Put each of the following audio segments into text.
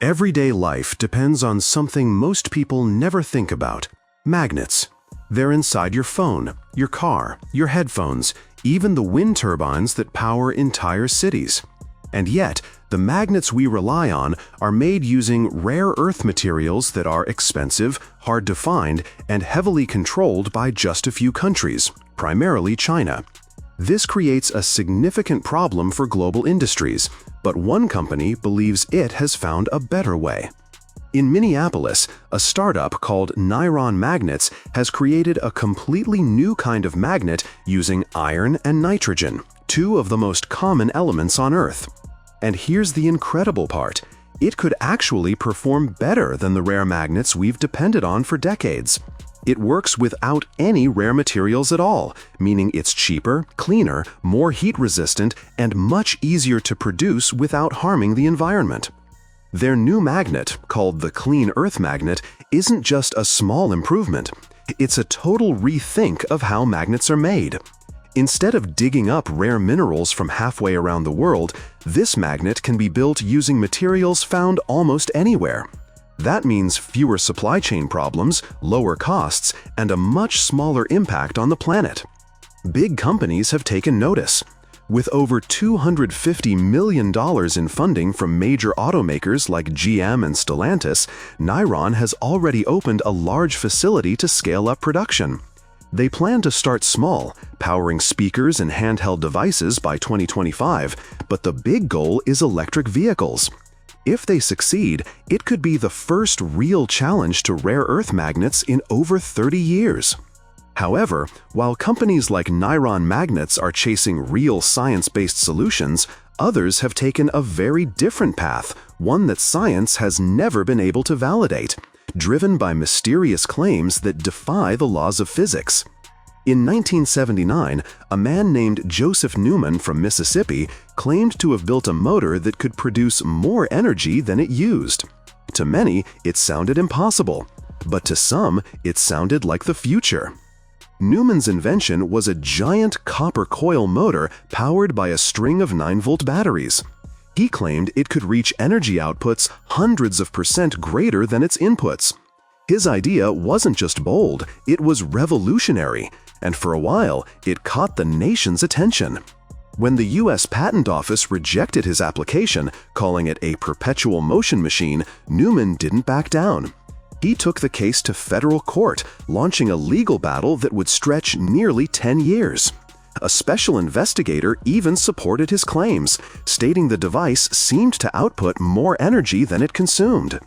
Everyday life depends on something most people never think about: magnets. They're inside your phone, your car, your headphones, even the wind turbines that power entire cities. And yet, the magnets we rely on are made using rare earth materials that are expensive, hard to find, and heavily controlled by just a few countries, primarily China. This creates a significant problem for global industries, but one company believes it has found a better way. In Minneapolis, a startup called Niron Magnets has created a completely new kind of magnet using iron and nitrogen, two of the most common elements on Earth. And here's the incredible part: it could actually perform better than the rare magnets we've depended on for decades. It works without any rare materials at all, meaning it's cheaper, cleaner, more heat-resistant, and much easier to produce without harming the environment. Their new magnet, called the Clean Earth Magnet, isn't just a small improvement. It's a total rethink of how magnets are made. Instead of digging up rare minerals from halfway around the world, this magnet can be built using materials found almost anywhere. That means fewer supply chain problems, lower costs, and a much smaller impact on the planet. Big companies have taken notice. With over $250 million in funding from major automakers like GM and Stellantis, Niron has already opened a large facility to scale up production. They plan to start small, powering speakers and handheld devices by 2025, but the big goal is electric vehicles. If they succeed, it could be the first real challenge to rare earth magnets in over 30 years. However, while companies like Niron Magnets are chasing real science-based solutions, others have taken a very different path, one that science has never been able to validate, driven by mysterious claims that defy the laws of physics. In 1979, a man named Joseph Newman from Mississippi claimed to have built a motor that could produce more energy than it used. To many, it sounded impossible, but to some, it sounded like the future. Newman's invention was a giant copper coil motor powered by a string of 9-volt batteries. He claimed it could reach energy outputs hundreds of % greater than its inputs. His idea wasn't just bold, it was revolutionary, and for a while, it caught the nation's attention. When the U.S. Patent Office rejected his application, calling it a perpetual motion machine, Newman didn't back down. He took the case to federal court, launching a legal battle that would stretch nearly 10 years. A special investigator even supported his claims, stating the device seemed to output more energy than it consumed.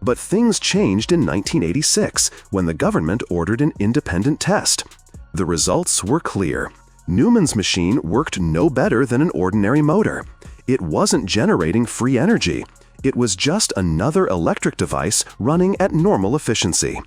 But things changed in 1986, when the government ordered an independent test. The results were clear. Newman's machine worked no better than an ordinary motor. It wasn't generating free energy. It was just another electric device running at normal efficiency.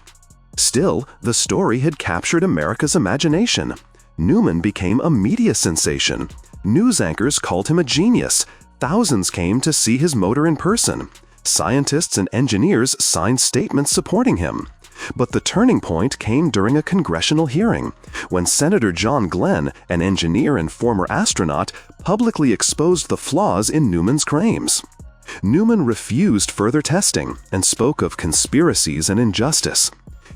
Still, the story had captured America's imagination. Newman became a media sensation. News anchors called him a genius. Thousands came to see his motor in person. Scientists and engineers signed statements supporting him. But the turning point came during a congressional hearing, when Senator John Glenn, an engineer and former astronaut, publicly exposed the flaws in Newman's claims. Newman refused further testing and spoke of conspiracies and injustice.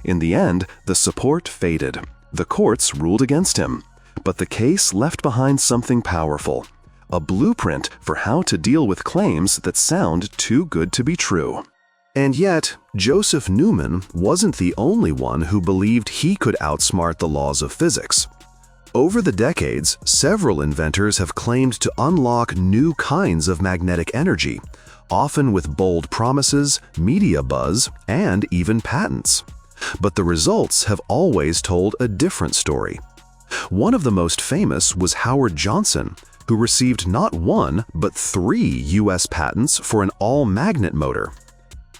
In the end, the support faded. The courts ruled against him. But the case left behind something powerful: a blueprint for how to deal with claims that sound too good to be true. And yet, Joseph Newman wasn't the only one who believed he could outsmart the laws of physics. Over the decades, several inventors have claimed to unlock new kinds of magnetic energy, often with bold promises, media buzz, and even patents. But the results have always told a different story. One of the most famous was Howard Johnson, who received not one, but 3 U.S. patents for an all-magnet motor.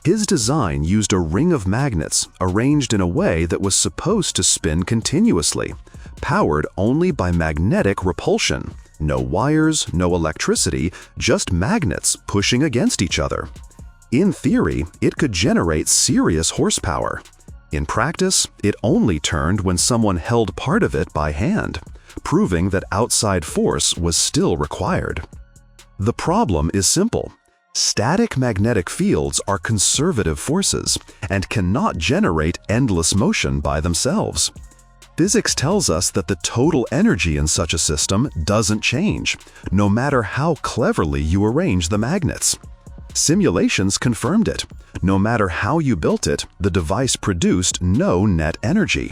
His design used a ring of magnets arranged in a way that was supposed to spin continuously, powered only by magnetic repulsion. No wires, no electricity, just magnets pushing against each other. In theory, it could generate serious horsepower. In practice, it only turned when someone held part of it by hand, proving that outside force was still required. The problem is simple. Static magnetic fields are conservative forces and cannot generate endless motion by themselves. Physics tells us that the total energy in such a system doesn't change, no matter how cleverly you arrange the magnets. Simulations confirmed it. No matter how you built it, the device produced no net energy.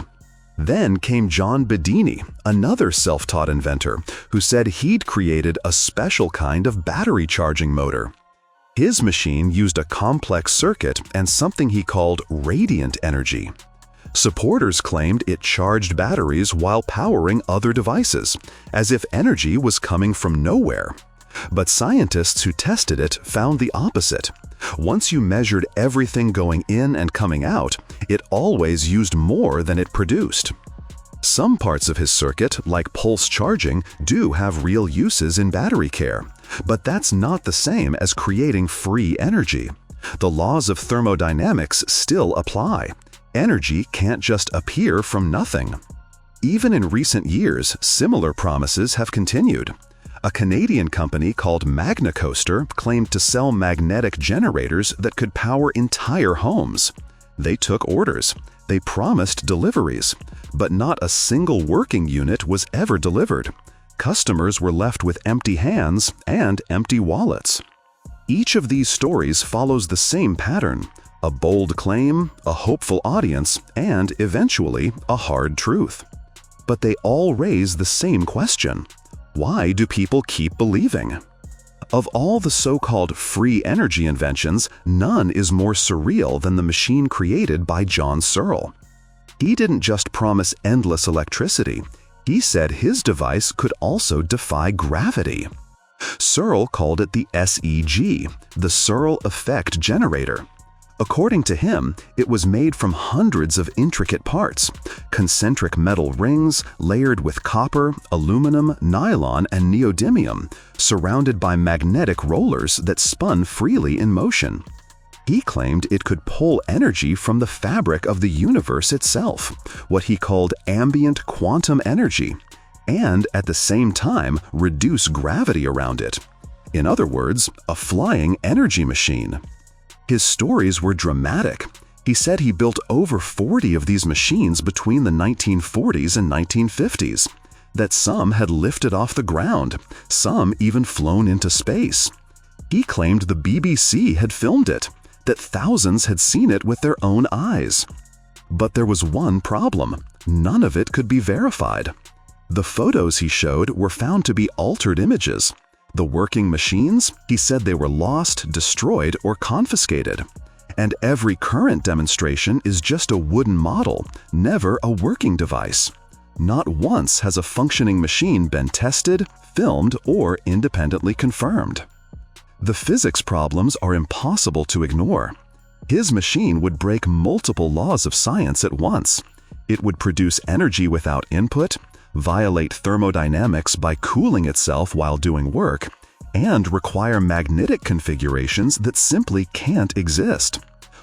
Then came John Bedini, another self-taught inventor, who said he'd created a special kind of battery charging motor. His machine used a complex circuit and something he called radiant energy. Supporters claimed it charged batteries while powering other devices, as if energy was coming from nowhere. But scientists who tested it found the opposite. Once you measured everything going in and coming out, it always used more than it produced. Some parts of his circuit, like pulse charging, do have real uses in battery care, but that's not the same as creating free energy. The laws of thermodynamics still apply. Energy can't just appear from nothing. Even in recent years, similar promises have continued. A Canadian company called MagnaCoaster claimed to sell magnetic generators that could power entire homes. They took orders. They promised deliveries. But not a single working unit was ever delivered. Customers were left with empty hands and empty wallets. Each of these stories follows the same pattern: a bold claim, a hopeful audience, and eventually a hard truth. But they all raise the same question: why do people keep believing? Of all the so-called free energy inventions, none is more surreal than the machine created by John Searle. He didn't just promise endless electricity. He said his device could also defy gravity. Searle called it the SEG, the Searle Effect Generator. According to him, it was made from hundreds of intricate parts, concentric metal rings layered with copper, aluminum, nylon, and neodymium, surrounded by magnetic rollers that spun freely in motion. He claimed it could pull energy from the fabric of the universe itself, what he called ambient quantum energy, and at the same time reduce gravity around it. In other words, a flying energy machine. His stories were dramatic. He said he built over 40 of these machines between the 1940s and 1950s, that some had lifted off the ground, some even flown into space. He claimed the BBC had filmed it, that thousands had seen it with their own eyes. But there was one problem: none of it could be verified. The photos he showed were found to be altered images. The working machines, he said they were lost, destroyed, or confiscated. And every current demonstration is just a wooden model, never a working device. Not once has a functioning machine been tested, filmed, or independently confirmed. The physics problems are impossible to ignore. His machine would break multiple laws of science at once. It would produce energy without input, violate thermodynamics by cooling itself while doing work, and require magnetic configurations that simply can't exist.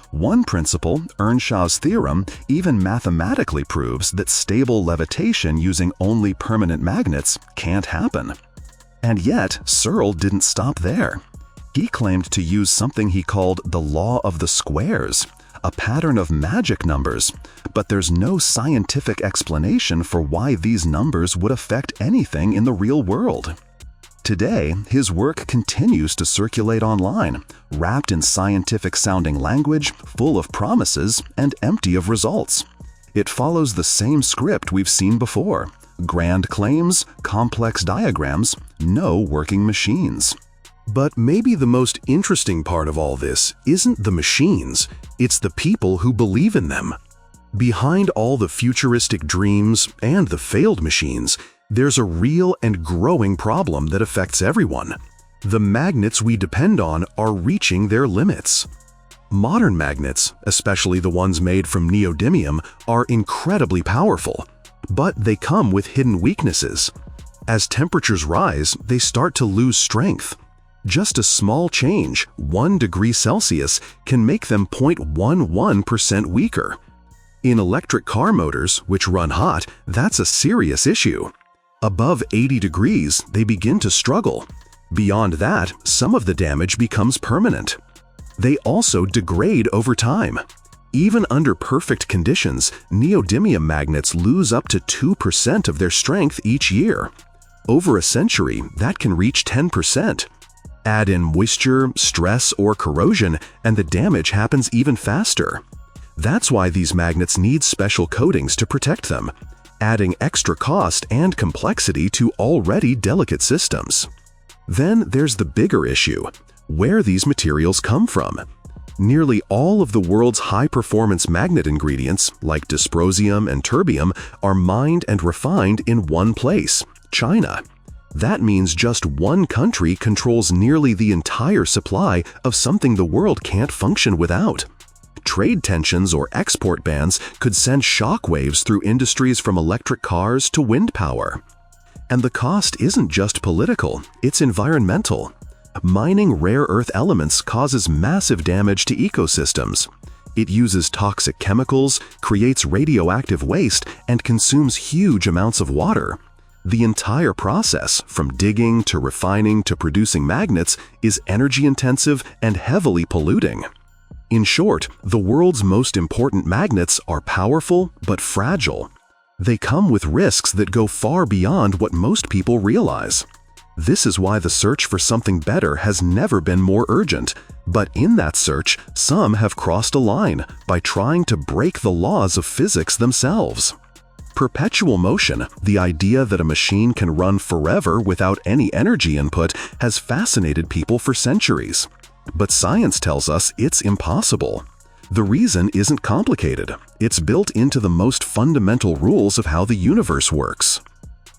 One principle, Earnshaw's theorem, even mathematically proves that stable levitation using only permanent magnets can't happen. And yet, Searle didn't stop there. He claimed to use something he called the law of the squares, a pattern of magic numbers, but there's no scientific explanation for why these numbers would affect anything in the real world. Today, his work continues to circulate online, wrapped in scientific-sounding language, full of promises, and empty of results. It follows the same script we've seen before: grand claims, complex diagrams, no working machines. But maybe the most interesting part of all this isn't the machines, it's the people who believe in them. Behind all the futuristic dreams and the failed machines, there's a real and growing problem that affects everyone. The magnets we depend on are reaching their limits. Modern magnets, especially the ones made from neodymium, are incredibly powerful, but they come with hidden weaknesses. As temperatures rise, they start to lose strength. Just a small change, 1 degree Celsius, can make them 0.11% weaker. In electric car motors, which run hot, that's a serious issue. Above 80 degrees, they begin to struggle. Beyond that, some of the damage becomes permanent. They also degrade over time. Even under perfect conditions, neodymium magnets lose up to 2% of their strength each year. Over a century, that can reach 10%. Add in moisture, stress, or corrosion, and the damage happens even faster. That's why these magnets need special coatings to protect them, adding extra cost and complexity to already delicate systems. Then there's the bigger issue: where these materials come from. Nearly all of the world's high-performance magnet ingredients, like dysprosium and terbium, are mined and refined in one place, China. That means just one country controls nearly the entire supply of something the world can't function without. Trade tensions or export bans could send shockwaves through industries from electric cars to wind power. And the cost isn't just political, it's environmental. Mining rare earth elements causes massive damage to ecosystems. It uses toxic chemicals, creates radioactive waste, and consumes huge amounts of water. The entire process, from digging to refining to producing magnets, is energy-intensive and heavily polluting. In short, the world's most important magnets are powerful but fragile. They come with risks that go far beyond what most people realize. This is why the search for something better has never been more urgent. But in that search, some have crossed a line by trying to break the laws of physics themselves. Perpetual motion, the idea that a machine can run forever without any energy input, has fascinated people for centuries. But science tells us it's impossible. The reason isn't complicated. It's built into the most fundamental rules of how the universe works.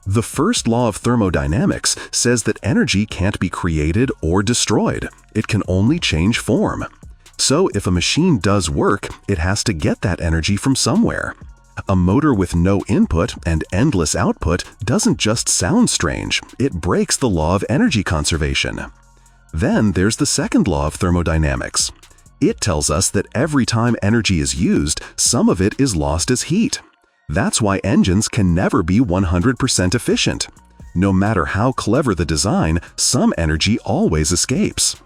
The first law of thermodynamics says that energy can't be created or destroyed. It can only change form. So if a machine does work, it has to get that energy from somewhere. A motor with no input and endless output doesn't just sound strange, it breaks the law of energy conservation. Then there's the second law of thermodynamics. It tells us that every time energy is used, some of it is lost as heat. That's why engines can never be 100% efficient. No matter how clever the design, some energy always escapes.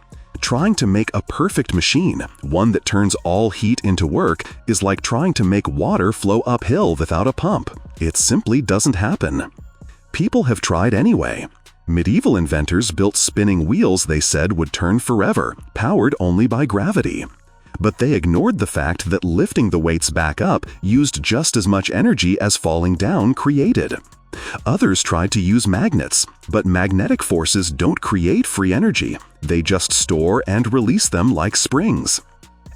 Trying to make a perfect machine, one that turns all heat into work, is like trying to make water flow uphill without a pump. It simply doesn't happen. People have tried anyway. Medieval inventors built spinning wheels they said would turn forever, powered only by gravity. But they ignored the fact that lifting the weights back up used just as much energy as falling down created. Others tried to use magnets, but magnetic forces don't create free energy. They just store and release them like springs.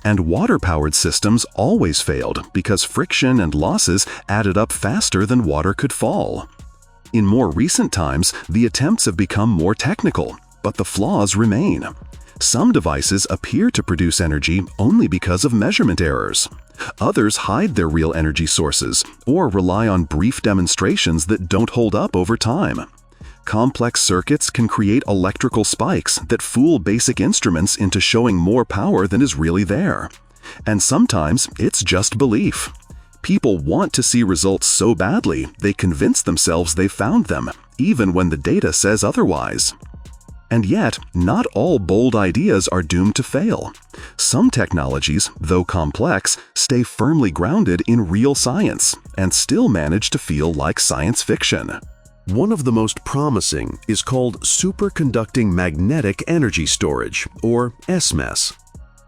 And water-powered systems always failed because friction and losses added up faster than water could fall. In more recent times, the attempts have become more technical, but the flaws remain. Some devices appear to produce energy only because of measurement errors. Others hide their real energy sources or rely on brief demonstrations that don't hold up over time. Complex circuits can create electrical spikes that fool basic instruments into showing more power than is really there. And sometimes it's just belief. People want to see results so badly they convince themselves they've found them, even when the data says otherwise. And yet, not all bold ideas are doomed to fail. Some technologies, though complex, stay firmly grounded in real science and still manage to feel like science fiction. One of the most promising is called superconducting magnetic energy storage, or SMS.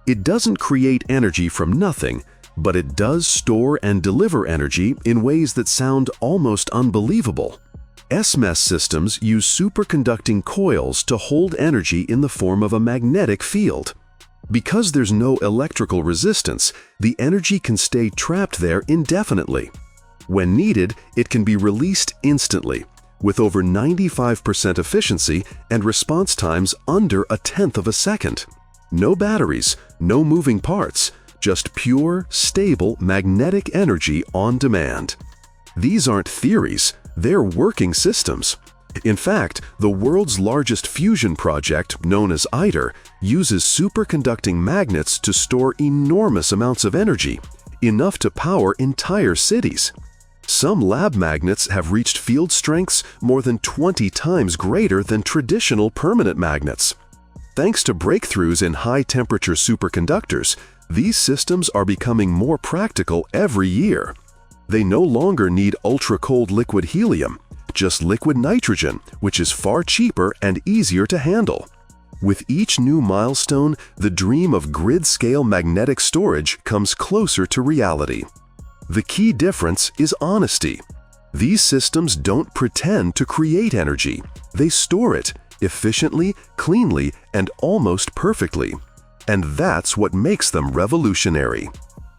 It doesn't create energy from nothing, but it does store and deliver energy in ways that sound almost unbelievable. SMS systems use superconducting coils to hold energy in the form of a magnetic field. Because there's no electrical resistance, the energy can stay trapped there indefinitely. When needed, it can be released instantly, with over 95% efficiency and response times under 1/10 of a second. No batteries, no moving parts, just pure, stable magnetic energy on demand. These aren't theories, they're working systems. In fact, the world's largest fusion project, known as ITER, uses superconducting magnets to store enormous amounts of energy, enough to power entire cities. Some lab magnets have reached field strengths more than 20 times greater than traditional permanent magnets. Thanks to breakthroughs in high-temperature superconductors, these systems are becoming more practical every year. They no longer need ultra-cold liquid helium, just liquid nitrogen, which is far cheaper and easier to handle. With each new milestone, the dream of grid-scale magnetic storage comes closer to reality. The key difference is honesty. These systems don't pretend to create energy. They store it efficiently, cleanly, and almost perfectly. And that's what makes them revolutionary.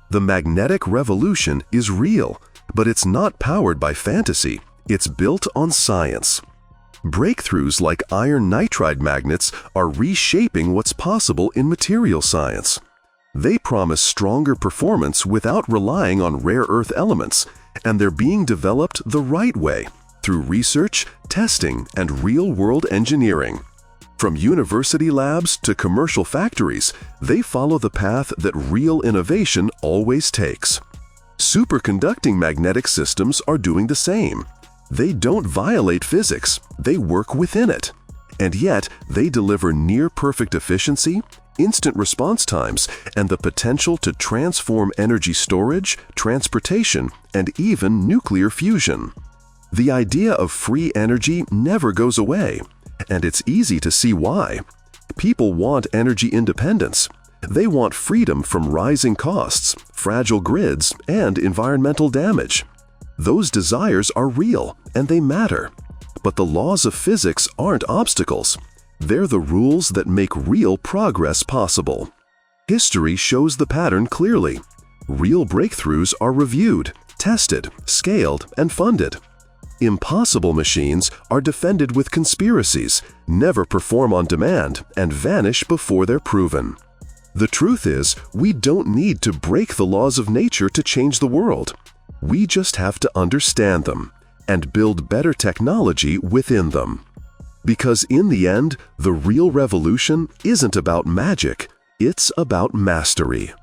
The magnetic revolution is real, but it's not powered by fantasy. It's built on science. Breakthroughs like iron nitride magnets are reshaping what's possible in material science. They promise stronger performance without relying on rare earth elements, and they're being developed the right way, through research, testing, and real-world engineering. From university labs to commercial factories, they follow the path that real innovation always takes. Superconducting magnetic systems are doing the same. They don't violate physics, they work within it. And yet, they deliver near-perfect efficiency, instant response times, and the potential to transform energy storage, transportation, and even nuclear fusion. The idea of free energy never goes away, and it's easy to see why. People want energy independence. They want freedom from rising costs, fragile grids, and environmental damage. Those desires are real, and they matter. But the laws of physics aren't obstacles. They're the rules that make real progress possible. History shows the pattern clearly. Real breakthroughs are reviewed, tested, scaled, and funded. Impossible machines are defended with conspiracies, never perform on demand, and vanish before they're proven. The truth is, we don't need to break the laws of nature to change the world. We just have to understand them and build better technology within them. Because in the end, the real revolution isn't about magic, it's about mastery.